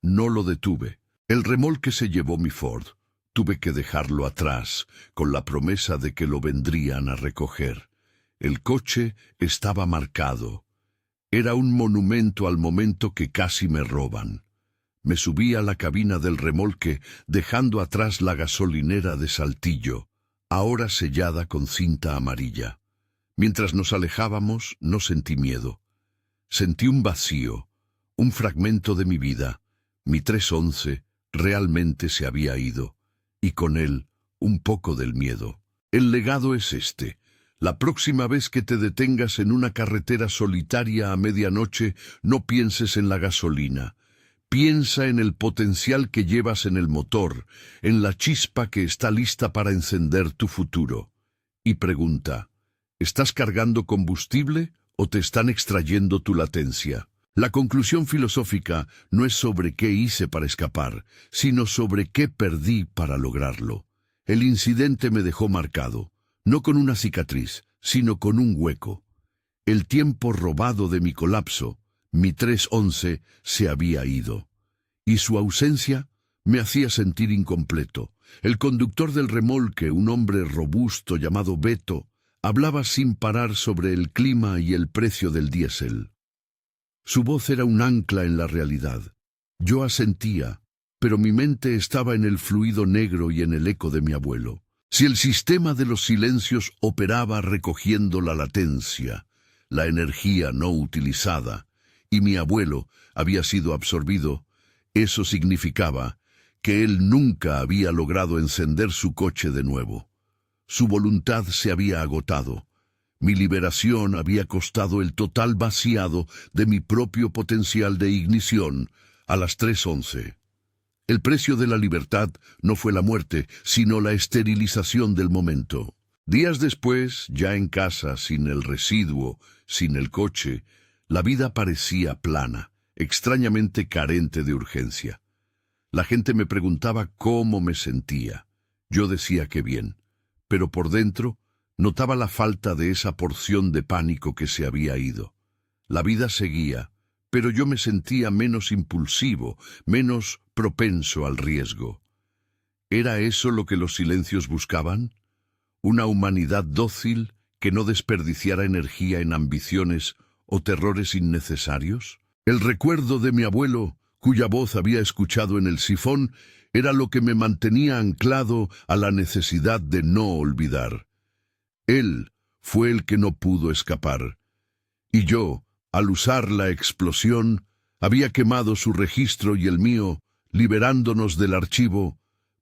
No lo detuve. El remolque se llevó mi Ford. Tuve que dejarlo atrás, con la promesa de que lo vendrían a recoger. El coche estaba marcado. Era un monumento al momento que casi me roban. Me subí a la cabina del remolque, dejando atrás la gasolinera de Saltillo, ahora sellada con cinta amarilla. Mientras nos alejábamos, no sentí miedo. Sentí un vacío, un fragmento de mi vida. Mi 311 realmente se había ido, y con él un poco del miedo. El legado es este. La próxima vez que te detengas en una carretera solitaria a medianoche, no pienses en la gasolina. Piensa en el potencial que llevas en el motor, en la chispa que está lista para encender tu futuro. Y pregunta, ¿estás cargando combustible o te están extrayendo tu latencia? La conclusión filosófica no es sobre qué hice para escapar, sino sobre qué perdí para lograrlo. El incidente me dejó marcado. No con una cicatriz, sino con un hueco. El tiempo robado de mi colapso, mi 311, se había ido. Y su ausencia me hacía sentir incompleto. El conductor del remolque, un hombre robusto llamado Beto, hablaba sin parar sobre el clima y el precio del diésel. Su voz era un ancla en la realidad. Yo asentía, pero mi mente estaba en el fluido negro y en el eco de mi abuelo. Si el sistema de los silencios operaba recogiendo la latencia, la energía no utilizada, y mi abuelo había sido absorbido, eso significaba que él nunca había logrado encender su coche de nuevo. Su voluntad se había agotado. Mi liberación había costado el total vaciado de mi propio potencial de ignición a las 3:11. El precio de la libertad no fue la muerte, sino la esterilización del momento. Días después, ya en casa, sin el residuo, sin el coche, la vida parecía plana, extrañamente carente de urgencia. La gente me preguntaba cómo me sentía. Yo decía que bien, pero por dentro notaba la falta de esa porción de pánico que se había ido. La vida seguía, pero yo me sentía menos impulsivo, menos propenso al riesgo. ¿Era eso lo que los silencios buscaban? ¿Una humanidad dócil que no desperdiciara energía en ambiciones o terrores innecesarios? El recuerdo de mi abuelo, cuya voz había escuchado en el sifón, era lo que me mantenía anclado a la necesidad de no olvidar. Él fue el que no pudo escapar, y yo, al usar la explosión, había quemado su registro y el mío, liberándonos del archivo,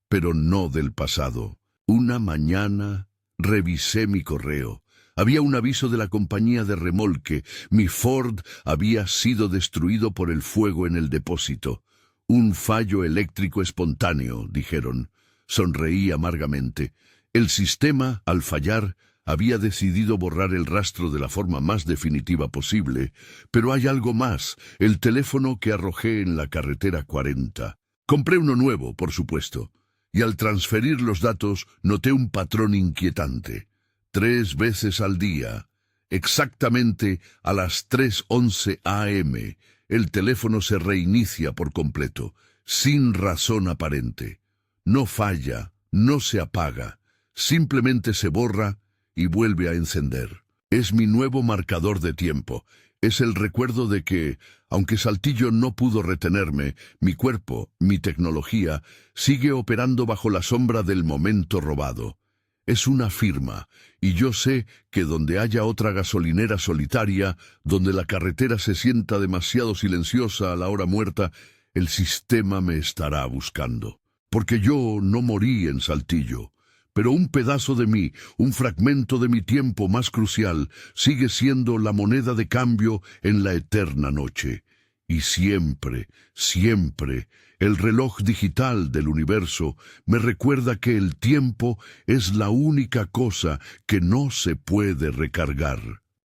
pero no del pasado. Una mañana revisé mi correo. Había un aviso de la compañía de remolque. Mi Ford había sido destruido por el fuego en el depósito. Un fallo eléctrico espontáneo, dijeron. Sonreí amargamente. El sistema, al fallar, había decidido borrar el rastro de la forma más definitiva posible, pero hay algo más, el teléfono que arrojé en la carretera 40. Compré uno nuevo, por supuesto, y al transferir los datos noté un patrón inquietante. 3 veces al día, exactamente a las 3:11 a.m., el teléfono se reinicia por completo, sin razón aparente. No falla, no se apaga, simplemente se borra y vuelve a encender. Es mi nuevo marcador de tiempo. Es el recuerdo de que, aunque Saltillo no pudo retenerme, mi cuerpo, mi tecnología, sigue operando bajo la sombra del momento robado. Es una firma, y yo sé que donde haya otra gasolinera solitaria, donde la carretera se sienta demasiado silenciosa a la hora muerta, el sistema me estará buscando. Porque yo no morí en Saltillo. Pero un pedazo de mí, un fragmento de mi tiempo más crucial, sigue siendo la moneda de cambio en la eterna noche. Y siempre, siempre, el reloj digital del universo me recuerda que el tiempo es la única cosa que no se puede recargar.